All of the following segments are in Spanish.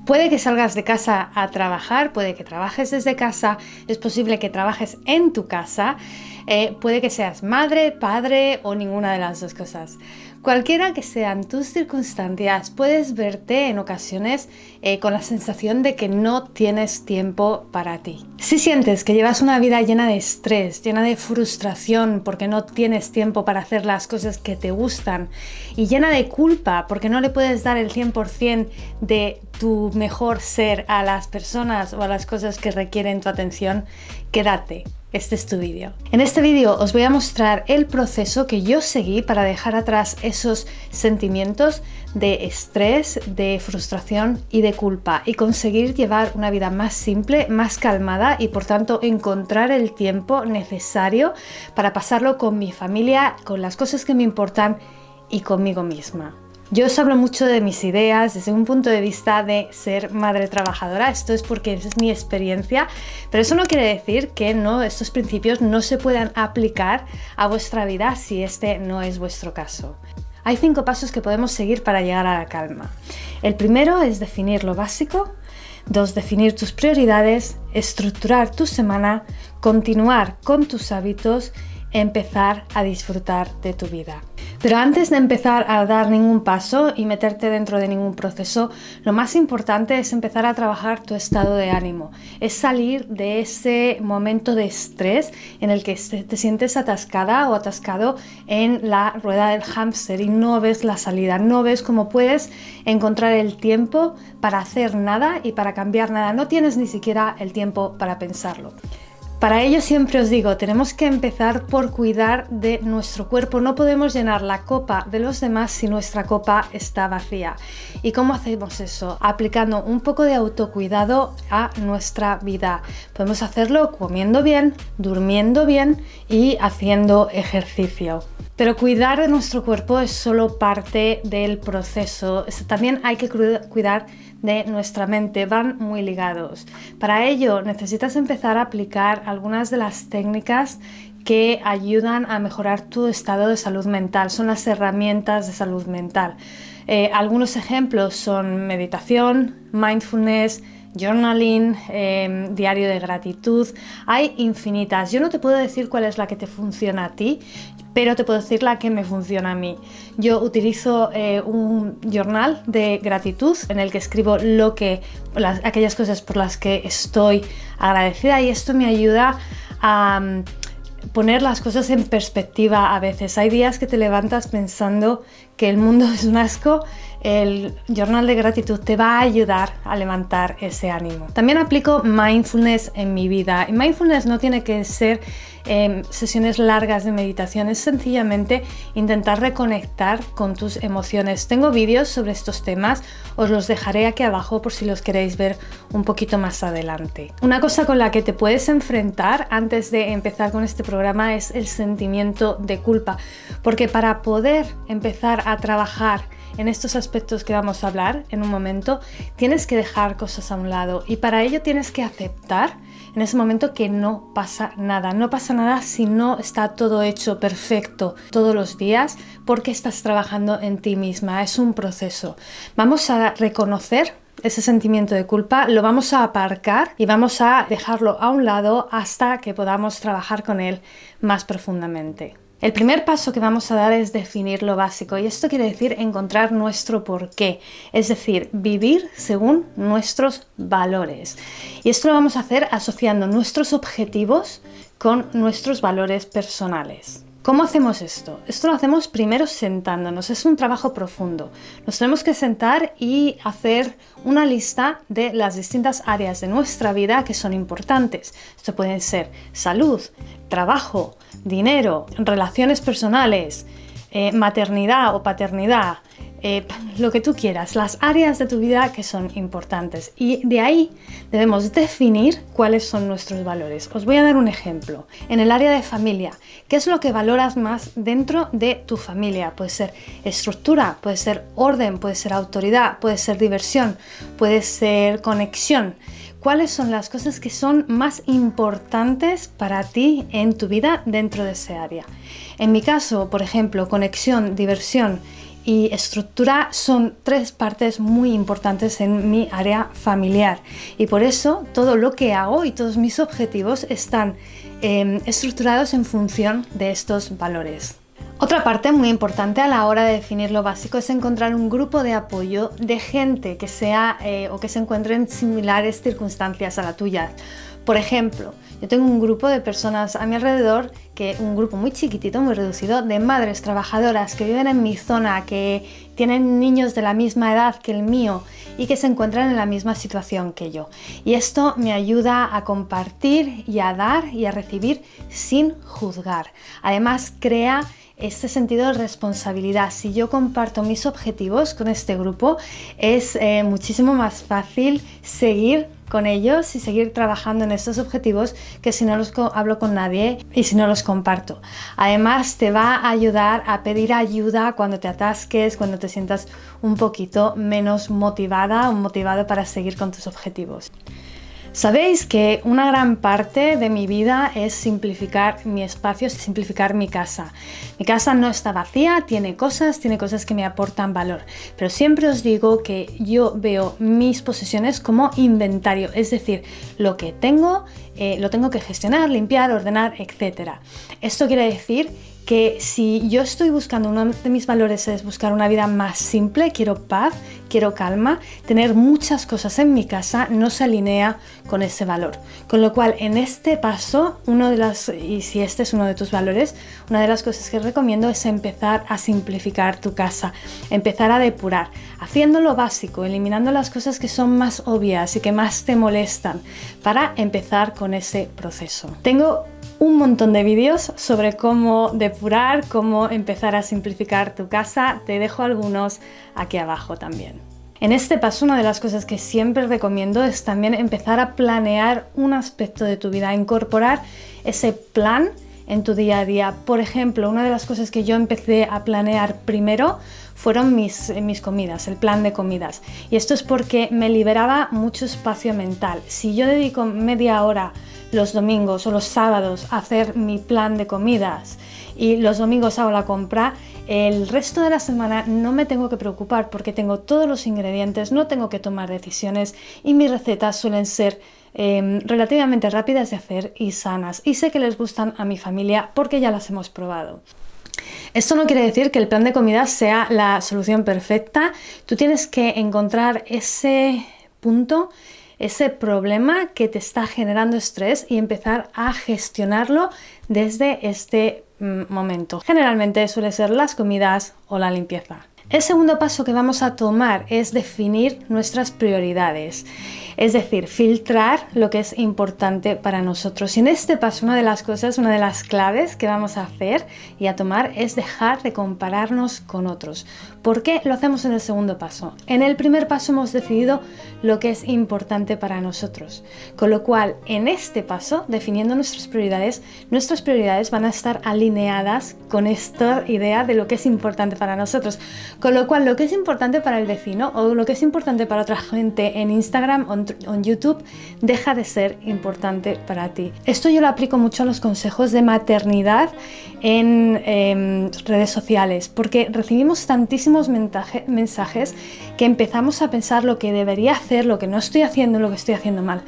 Puede que salgas de casa a trabajar, puede que trabajes desde casa, es posible que trabajes en tu casa, puede que seas madre, padre o ninguna de las dos cosas. Cualquiera que sean tus circunstancias, puedes verte en ocasiones con la sensación de que no tienes tiempo para ti. Si sientes que llevas una vida llena de estrés, llena de frustración porque no tienes tiempo para hacer las cosas que te gustan y llena de culpa porque no le puedes dar el 100% de tu mejor ser a las personas o a las cosas que requieren tu atención, quédate. Este es tu vídeo. En este vídeo os voy a mostrar el proceso que yo seguí para dejar atrás esos sentimientos de estrés, de frustración y de culpa y conseguir llevar una vida más simple, más calmada y por tanto encontrar el tiempo necesario para pasarlo con mi familia, con las cosas que me importan y conmigo misma. Yo os hablo mucho de mis ideas desde un punto de vista de ser madre trabajadora. Esto es porque es mi experiencia, pero eso no quiere decir que estos principios no se puedan aplicar a vuestra vida si este no es vuestro caso. Hay 5 pasos que podemos seguir para llegar a la calma. El primero es definir lo básico. 2, definir tus prioridades, estructurar tu semana, continuar con tus hábitos, empezar a disfrutar de tu vida. Pero antes de empezar a dar ningún paso y meterte dentro de ningún proceso, lo más importante es empezar a trabajar tu estado de ánimo. Es salir de ese momento de estrés en el que te sientes atascada o atascado en la rueda del hámster y no ves la salida, no ves cómo puedes encontrar el tiempo para hacer nada y para cambiar nada. No tienes ni siquiera el tiempo para pensarlo. Para ello siempre os digo, tenemos que empezar por cuidar de nuestro cuerpo. No podemos llenar la copa de los demás si nuestra copa está vacía. ¿Y cómo hacemos eso? Aplicando un poco de autocuidado a nuestra vida. Podemos hacerlo comiendo bien, durmiendo bien y haciendo ejercicio. Pero cuidar de nuestro cuerpo es solo parte del proceso. También hay que cuidar de nuestra mente, van muy ligados. Para ello necesitas empezar a aplicar algunas de las técnicas que ayudan a mejorar tu estado de salud mental. Son las herramientas de salud mental. Algunos ejemplos son meditación, mindfulness, journaling, diario de gratitud. Hay infinitas. Yo no te puedo decir cuál es la que te funciona a ti, pero te puedo decir la que me funciona a mí. Yo utilizo un journal de gratitud en el que escribo aquellas cosas por las que estoy agradecida y esto me ayuda a poner las cosas en perspectiva a veces. Hay días que te levantas pensando que el mundo es un asco. El journal de gratitud te va a ayudar a levantar ese ánimo. También aplico mindfulness en mi vida. Y mindfulness no tiene que ser sesiones largas de meditación, es sencillamente intentar reconectar con tus emociones. Tengo vídeos sobre estos temas, os los dejaré aquí abajo por si los queréis ver un poquito más adelante. Una cosa con la que te puedes enfrentar antes de empezar con este programa es el sentimiento de culpa, porque para poder empezar a trabajar en estos aspectos que vamos a hablar en un momento, tienes que dejar cosas a un lado y para ello tienes que aceptar en ese momento que no pasa nada. No pasa nada si no está todo hecho perfecto todos los días porque estás trabajando en ti misma. Es un proceso. Vamos a reconocer ese sentimiento de culpa, lo vamos a aparcar y vamos a dejarlo a un lado hasta que podamos trabajar con él más profundamente. El primer paso que vamos a dar es definir lo básico y esto quiere decir encontrar nuestro porqué, es decir, vivir según nuestros valores. Y esto lo vamos a hacer asociando nuestros objetivos con nuestros valores personales. ¿Cómo hacemos esto? Esto lo hacemos primero sentándonos, es un trabajo profundo. Nos tenemos que sentar y hacer una lista de las distintas áreas de nuestra vida que son importantes. Esto pueden ser salud, trabajo, dinero, relaciones personales, maternidad o paternidad, lo que tú quieras, las áreas de tu vida que son importantes y de ahí debemos definir cuáles son nuestros valores. Os voy a dar un ejemplo. En el área de familia, ¿qué es lo que valoras más dentro de tu familia? Puede ser estructura, puede ser orden, puede ser autoridad, puede ser diversión, puede ser conexión. ¿Cuáles son las cosas que son más importantes para ti en tu vida dentro de ese área? En mi caso, por ejemplo, conexión, diversión y estructura son tres partes muy importantes en mi área familiar, y por eso todo lo que hago y todos mis objetivos están estructurados en función de estos valores. Otra parte muy importante a la hora de definir lo básico es encontrar un grupo de apoyo de gente que sea o que se encuentre en similares circunstancias a la tuya. Por ejemplo, yo tengo un grupo de personas a mi alrededor, un grupo muy chiquitito, muy reducido, de madres trabajadoras que viven en mi zona, que tienen niños de la misma edad que el mío y que se encuentran en la misma situación que yo. Y esto me ayuda a compartir y a dar y a recibir sin juzgar. Además, crea este sentido de responsabilidad. Si yo comparto mis objetivos con este grupo, es muchísimo más fácil seguir con ellos y seguir trabajando en estos objetivos que si no los hablo con nadie y si no los comparto. Además, te va a ayudar a pedir ayuda cuando te atasques, cuando te sientas un poquito menos motivada o motivado para seguir con tus objetivos. Sabéis que una gran parte de mi vida es simplificar mi espacio, simplificar mi casa. Mi casa no está vacía, tiene cosas que me aportan valor. Pero siempre os digo que yo veo mis posesiones como inventario, es decir, lo que tengo, lo tengo que gestionar, limpiar, ordenar, etc. Esto quiere decir que si yo estoy buscando, uno de mis valores es buscar una vida más simple, quiero paz, quiero calma, tener muchas cosas en mi casa no se alinea con ese valor. Con lo cual, en este paso, y si este es uno de tus valores, una de las cosas que recomiendo es empezar a simplificar tu casa, empezar a depurar, haciendo lo básico, eliminando las cosas que son más obvias y que más te molestan, para empezar con ese proceso. Tengo un montón de vídeos sobre cómo depurar, cómo empezar a simplificar tu casa. Te dejo algunos aquí abajo también. En este paso, una de las cosas que siempre recomiendo es también empezar a planear un aspecto de tu vida, incorporar ese plan en tu día a día. Por ejemplo, una de las cosas que yo empecé a planear primero fueron mis comidas, el plan de comidas. Y esto es porque me liberaba mucho espacio mental. Si yo dedico media hora los domingos o los sábados a hacer mi plan de comidas y los domingos hago la compra, el resto de la semana no me tengo que preocupar porque tengo todos los ingredientes, no tengo que tomar decisiones y mis recetas suelen ser relativamente rápidas de hacer y sanas, y sé que les gustan a mi familia porque ya las hemos probado. Esto no quiere decir que el plan de comidas sea la solución perfecta. Tú tienes que encontrar ese punto, ese problema que te está generando estrés y empezar a gestionarlo desde este momento. Generalmente suele ser las comidas o la limpieza. El segundo paso que vamos a tomar es definir nuestras prioridades, es decir, filtrar lo que es importante para nosotros. Y en este paso, una de las claves que vamos a hacer y a tomar es dejar de compararnos con otros. ¿Por qué lo hacemos en el segundo paso? En el primer paso hemos decidido lo que es importante para nosotros, con lo cual en este paso, definiendo nuestras prioridades van a estar alineadas con esta idea de lo que es importante para nosotros. Con lo cual, lo que es importante para el vecino o lo que es importante para otra gente en Instagram o en YouTube deja de ser importante para ti. Esto yo lo aplico mucho a los consejos de maternidad en redes sociales, porque recibimos tantísimos mensajes que empezamos a pensar lo que debería hacer, lo que no estoy haciendo, lo que estoy haciendo mal.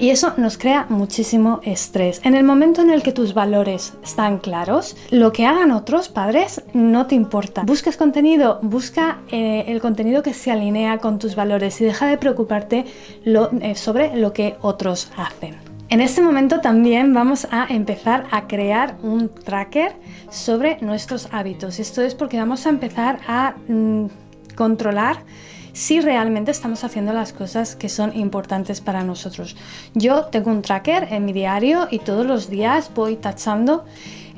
Y eso nos crea muchísimo estrés. En el momento en el que tus valores están claros, lo que hagan otros padres no te importa. Buscas contenido, busca el contenido que se alinea con tus valores y deja de preocuparte sobre lo que otros hacen. En este momento también vamos a empezar a crear un tracker sobre nuestros hábitos. Esto es porque vamos a empezar a controlar si realmente estamos haciendo las cosas que son importantes para nosotros. Yo tengo un tracker en mi diario y todos los días voy tachando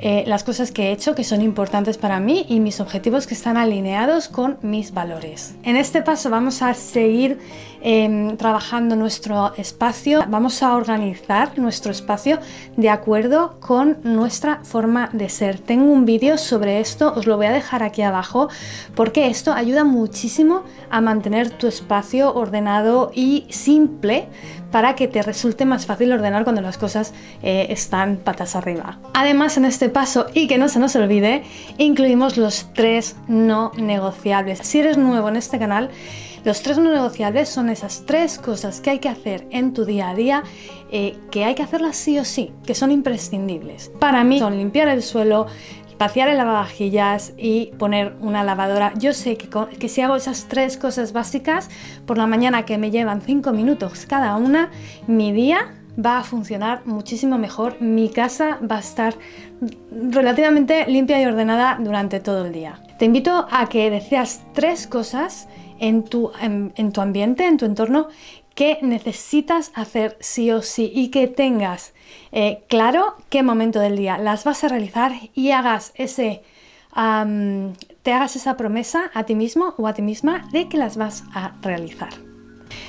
las cosas que he hecho que son importantes para mí y mis objetivos que están alineados con mis valores. En este paso vamos a seguir trabajando nuestro espacio, vamos a organizar nuestro espacio de acuerdo con nuestra forma de ser. Tengo un vídeo sobre esto, os lo voy a dejar aquí abajo, porque esto ayuda muchísimo a mantener tu espacio ordenado y simple para que te resulte más fácil ordenar cuando las cosas están patas arriba. Además, en este paso y que no se nos olvide, incluimos los 3 no negociables. Si eres nuevo en este canal, los 3 no negociables son esas 3 cosas que hay que hacer en tu día a día, que hay que hacerlas sí o sí, que son imprescindibles. Para mí son limpiar el suelo, vaciar el lavavajillas y poner una lavadora. Yo sé que si hago esas 3 cosas básicas por la mañana, que me llevan 5 minutos cada una, mi día va a funcionar muchísimo mejor, mi casa va a estar relativamente limpia y ordenada durante todo el día. Te invito a que decidas 3 cosas en tu ambiente, en tu entorno, que necesitas hacer sí o sí y que tengas claro qué momento del día las vas a realizar y te hagas esa promesa a ti mismo o a ti misma de que las vas a realizar.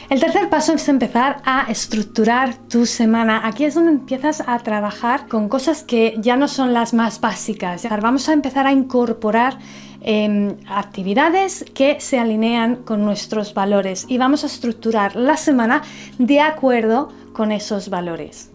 El tercer paso es empezar a estructurar tu semana. Aquí es donde empiezas a trabajar con cosas que ya no son las más básicas. Vamos a empezar a incorporar actividades que se alinean con nuestros valores y vamos a estructurar la semana de acuerdo con esos valores.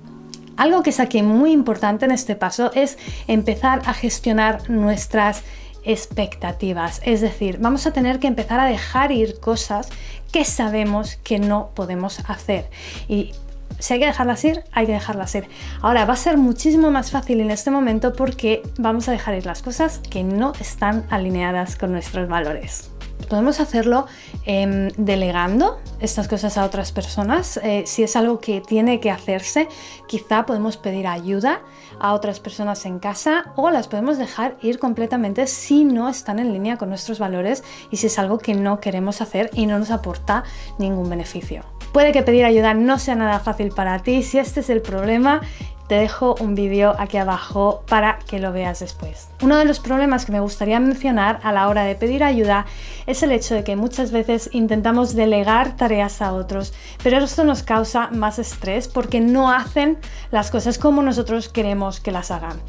Algo que es aquí muy importante en este paso es empezar a gestionar nuestras expectativas, es decir, vamos a tener que empezar a dejar ir cosas que sabemos que no podemos hacer y si hay que dejarlas ir, hay que dejarlas ir. Ahora va a ser muchísimo más fácil en este momento porque vamos a dejar ir las cosas que no están alineadas con nuestros valores. Podemos hacerlo delegando estas cosas a otras personas. Si es algo que tiene que hacerse, quizá podemos pedir ayuda a otras personas en casa o las podemos dejar ir completamente si no están en línea con nuestros valores y si es algo que no queremos hacer y no nos aporta ningún beneficio. Puede que pedir ayuda no sea nada fácil para ti. Si este es el problema, te dejo un vídeo aquí abajo para que lo veas después. Uno de los problemas que me gustaría mencionar a la hora de pedir ayuda es el hecho de que muchas veces intentamos delegar tareas a otros, pero esto nos causa más estrés porque no hacen las cosas como nosotros queremos que las hagan.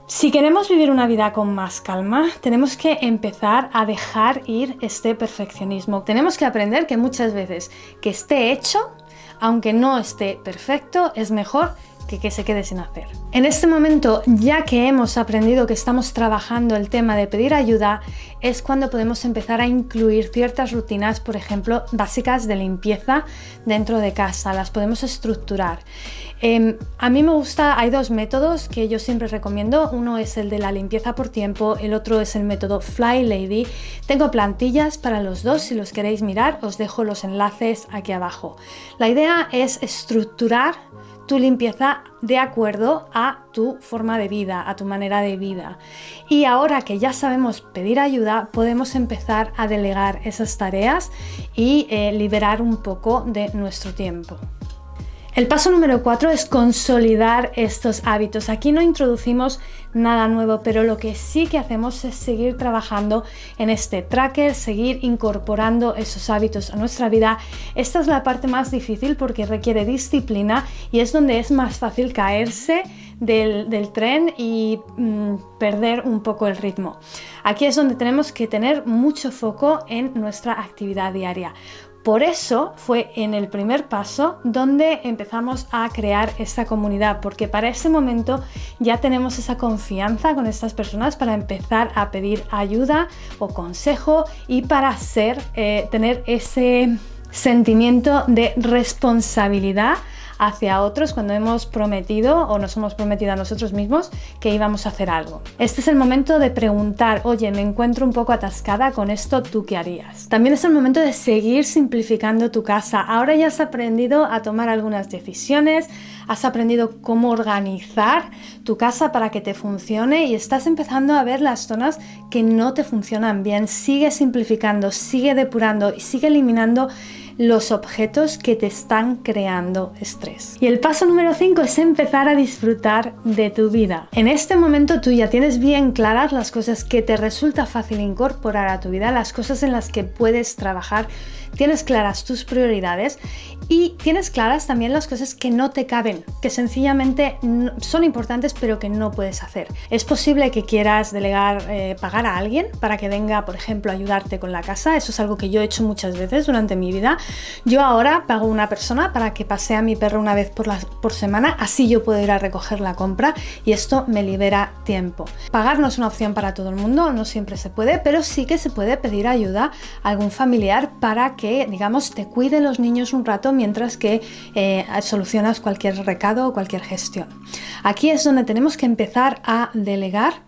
Si queremos vivir una vida con más calma, tenemos que empezar a dejar ir este perfeccionismo. Tenemos que aprender que muchas veces que esté hecho, aunque no esté perfecto, es mejor que se quede sin hacer. En este momento, ya que hemos aprendido que estamos trabajando el tema de pedir ayuda, es cuando podemos empezar a incluir ciertas rutinas, por ejemplo, básicas de limpieza dentro de casa. Las podemos estructurar. A mí me gusta, hay 2 métodos que yo siempre recomiendo. Uno es el de la limpieza por tiempo, el otro es el método Fly Lady. Tengo plantillas para los 2, si los queréis mirar, os dejo los enlaces aquí abajo. La idea es estructurar tu limpieza de acuerdo a tu forma de vida, a tu manera de vida. Y ahora que ya sabemos pedir ayuda, podemos empezar a delegar esas tareas y liberar un poco de nuestro tiempo. El paso número 4 es consolidar estos hábitos. Aquí no introducimos nada nuevo, pero lo que sí que hacemos es seguir trabajando en este tracker, seguir incorporando esos hábitos a nuestra vida. Esta es la parte más difícil porque requiere disciplina y es donde es más fácil caerse del tren y perder un poco el ritmo. Aquí es donde tenemos que tener mucho foco en nuestra actividad diaria. Por eso fue en el primer paso donde empezamos a crear esta comunidad, porque para ese momento ya tenemos esa confianza con estas personas para empezar a pedir ayuda o consejo y para tener ese sentimiento de responsabilidad hacia otros cuando hemos prometido o nos hemos prometido a nosotros mismos que íbamos a hacer algo. Este es el momento de preguntar, oye, me encuentro un poco atascada con esto, ¿tú qué harías? También es el momento de seguir simplificando tu casa. Ahora ya has aprendido a tomar algunas decisiones, has aprendido cómo organizar tu casa para que te funcione y estás empezando a ver las zonas que no te funcionan bien. Sigue simplificando, sigue depurando y sigue eliminando los objetos que te están creando estrés. Y el paso número 5 es empezar a disfrutar de tu vida. En este momento tú ya tienes bien claras las cosas que te resulta fácil incorporar a tu vida, las cosas en las que puedes trabajar. tienes claras tus prioridades y tienes claras también las cosas que no te caben, que sencillamente son importantes pero que no puedes hacer. Es posible que quieras delegar, pagar a alguien para que venga, por ejemplo, a ayudarte con la casa. Eso es algo que yo he hecho muchas veces durante mi vida. Yo ahora pago a una persona para que pase a mi perro una vez por semana, así yo puedo ir a recoger la compra y esto me libera tiempo. Pagar no es una opción para todo el mundo, no siempre se puede, pero sí que se puede pedir ayuda a algún familiar para que, digamos, te cuide los niños un rato mientras que solucionas cualquier recado o cualquier gestión. Aquí es donde tenemos que empezar a delegar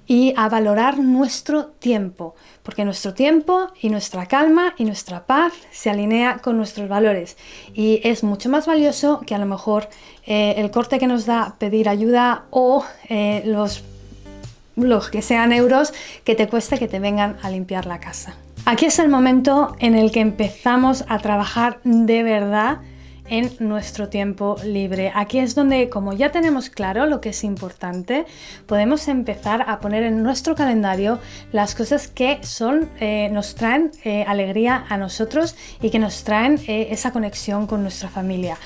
y a valorar nuestro tiempo, porque nuestro tiempo y nuestra calma y nuestra paz se alinea con nuestros valores y es mucho más valioso que a lo mejor el corte que nos da pedir ayuda o los que sean euros que te cueste que te vengan a limpiar la casa. Aquí es el momento en el que empezamos a trabajar de verdad en nuestro tiempo libre. Aquí es donde, como ya tenemos claro lo que es importante, podemos empezar a poner en nuestro calendario las cosas que nos traen alegría a nosotros y que nos traen esa conexión con nuestra familia.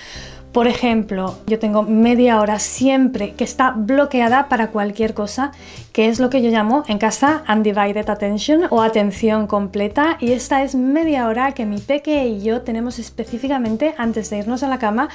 Por ejemplo, yo tengo media hora siempre que está bloqueada para cualquier cosa, que es lo que yo llamo en casa undivided attention o atención completa, y esta es media hora que mi peque y yo tenemos específicamente antes de irnos a la cama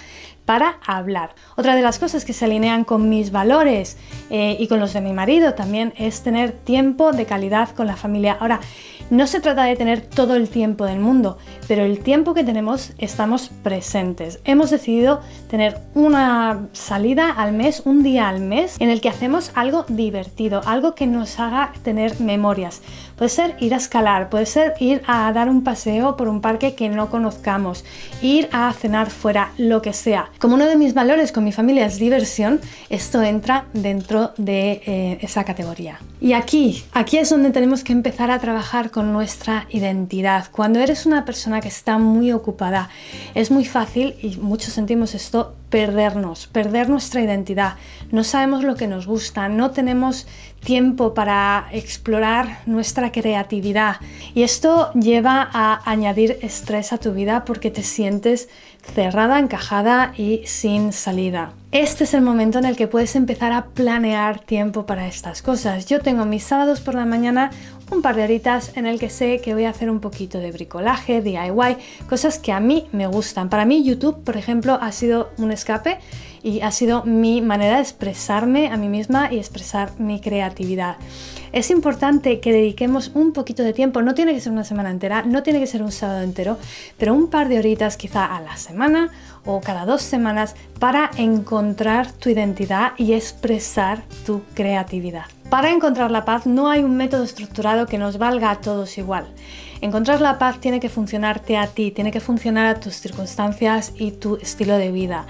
para hablar. Otra de las cosas que se alinean con mis valores y con los de mi marido también es tener tiempo de calidad con la familia. Ahora, no se trata de tener todo el tiempo del mundo, pero el tiempo que tenemos estamos presentes. Hemos decidido tener una salida al mes, un día al mes, en el que hacemos algo divertido, algo que nos haga tener memorias. Puede ser ir a escalar, puede ser ir a dar un paseo por un parque que no conozcamos, ir a cenar fuera, lo que sea. Como uno de mis valores con mi familia es diversión, esto entra dentro de esa categoría. Y aquí es donde tenemos que empezar a trabajar con nuestra identidad. Cuando eres una persona que está muy ocupada, es muy fácil, y muchos sentimos esto, perder nuestra identidad. No sabemos lo que nos gusta, no tenemos tiempo para explorar nuestra creatividad y esto lleva a añadir estrés a tu vida porque te sientes cerrada, encajada y sin salida. Este es el momento en el que puedes empezar a planear tiempo para estas cosas. Yo tengo mis sábados por la mañana un par de horitas en el que sé que voy a hacer un poquito de bricolaje, DIY, cosas que a mí me gustan. Para mí YouTube, por ejemplo, ha sido un escape y ha sido mi manera de expresarme a mí misma y expresar mi creatividad. Es importante que dediquemos un poquito de tiempo, no tiene que ser una semana entera, no tiene que ser un sábado entero, pero un par de horitas quizá a la semana o cada 2 semanas para encontrar tu identidad y expresar tu creatividad. Para encontrar la paz no hay un método estructurado que nos valga a todos igual. Encontrar la paz tiene que funcionarte a ti, tiene que funcionar a tus circunstancias y tu estilo de vida.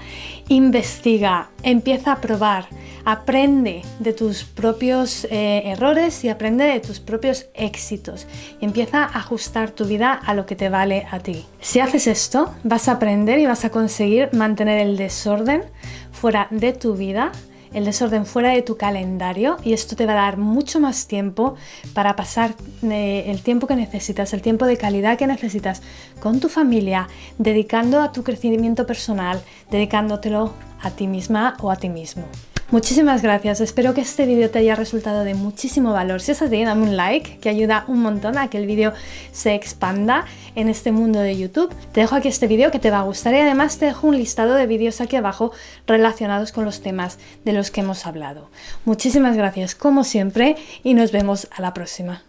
Investiga, empieza a probar, aprende de tus propios errores y aprende de tus propios éxitos y empieza a ajustar tu vida a lo que te vale a ti. Si haces esto, vas a aprender y vas a conseguir mantener el desorden fuera de tu vida, el desorden fuera de tu calendario, y esto te va a dar mucho más tiempo para pasar el tiempo que necesitas, el tiempo de calidad que necesitas con tu familia, dedicando a tu crecimiento personal, dedicándotelo a ti misma o a ti mismo. Muchísimas gracias, espero que este vídeo te haya resultado de muchísimo valor. Si es así, dame un like, que ayuda un montón a que el vídeo se expanda en este mundo de YouTube. Te dejo aquí este vídeo que te va a gustar y además te dejo un listado de vídeos aquí abajo relacionados con los temas de los que hemos hablado. Muchísimas gracias como siempre y nos vemos a la próxima.